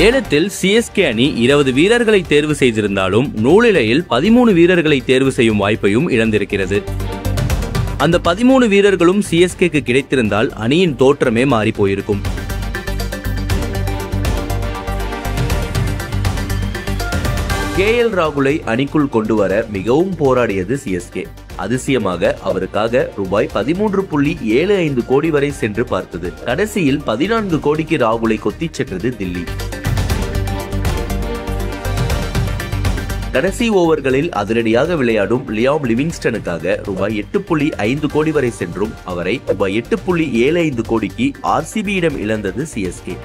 ஏலத்தில் சிஎஸ்கே அணி 20 வீரர்களை தேர்வு செய்திருந்தாலும் நூலிழையில் 13 வீரர்களை தேர்வு செய்யும் வாய்ப்பையும் இழந்திருக்கிறது. அந்த 13 வீரர்களும் சிஎஸ்கேக்கு கிடைத்திருந்தால் அணியின் தோற்றமே மாறி போயிருக்கும். KL ராகுலை அணிக்குள் கொண்டு வர மிகவும் போராடியது சிஎஸ்கே. அதிசயமாக அவருக்காக ரூபாய் 13.75 கோடி வரை சென்று பார்த்தது. கடைசியில் 14 கோடிக்கு ராகுலை கொத்திச் சென்றது தில்லி. கடைசி ஓவர்களில் அதிரடியாக விளையாடும் லியாம் லிவிங்ஸ்டனுக்காக ரூபாய் 8.5 கோடி வரை சென்றும் அவரை ரூபாய் 8.75 கோடிக்கு RCBயிடம் இழந்தது சிஎஸ்கே.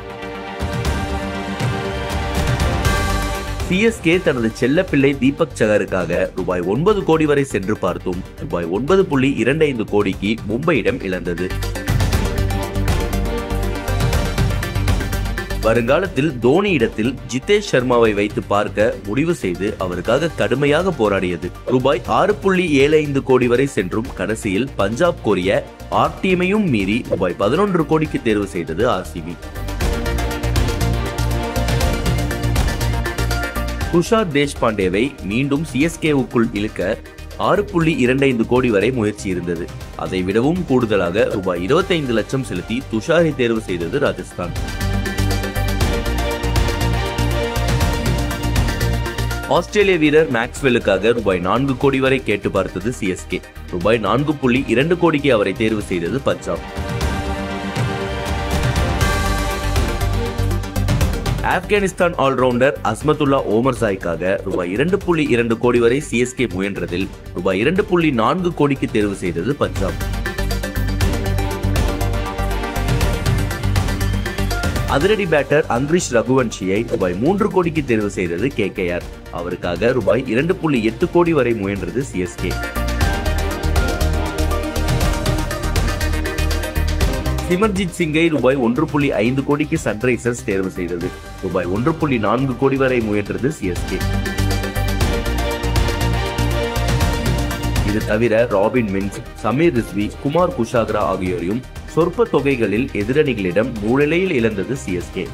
சிஎஸ்கே தனது செல்ல பிள்ளை தீபக் சகருக்காக ரூபாய் 9 கோடி வரை சென்று பார்த்தும் ரூபாய் 9.25 கோடிக்கு மும்பையிடம் இழந்தது. வருங்காலத்தில் தோனி இடத்தில் ஜிதேஷ் சர்மாவை வைத்து பார்க்க முடிவு செய்து அவருக்காக கடுமையாக போராடியது. ரூபாய் 6.75 கோடி வரை சென்றும் கடைசியில் பஞ்சாப் கோரிய RTMையும் மீறி ரூபாய் 11 கோடிக்கு தேர்வு செய்தது RCB. துஷார் தேஷ்பாண்டேவை மீண்டும் சிஎஸ்கேவுக்குள் இழுக்க 6.25 கோடி வரை முயற்சி இருந்தது. அதை விடவும் கூடுதலாக ரூபாய் 25 லட்சம் செலுத்தி துஷாரை தேர்வு செய்தது ராஜஸ்தான். ஆஸ்திரேலிய வீரர் மேக்ஸ்வெலுக்காக ரூபாய் 4 கோடி வரை கேட்டு பார்த்தது சிஎஸ்கே. ரூபாய் 4.2 கோடிக்கு அவரை தேர்வு செய்தது பஞ்சாப். ஆப்கானிஸ்தான் ஆல்ரவுண்டர் அஸ்மத்துல்லா ஓமர்சாய்க்காக ரூபாய் 2.2 கோடி வரை சிஎஸ்கே முயன்றதில் ரூபாய் 2.4 கோடிக்கு தேர்வு செய்தது பஞ்சாப். அதிரடி பேட்டர் அங்கிரிஷ் ரகுவன்ஷியை ரூபாய் 3 கோடிக்கு தேர்வு செய்தது KKR. அவருக்காக ரூபாய் 2.8 கோடி வரை முயன்றது சிஎஸ்கே. சிமர்ஜித் சிங்கை ரூபாய் 1.5 கோடிக்கு சன்ரைசர்ஸ் தேர்வு செய்தது. ரூபாய் 1.4 கோடி வரை முயன்றது சிஎஸ்கே. இது தவிர ராபின் மின்ஸ், சமீர் ரிஸ்வி, குமார் குஷாக்ரா ஆகியோரையும் சொற்ப தொகைகளில் எதிரணிகளிடம் நூலிழையில் இழந்தது சிஎஸ்கே.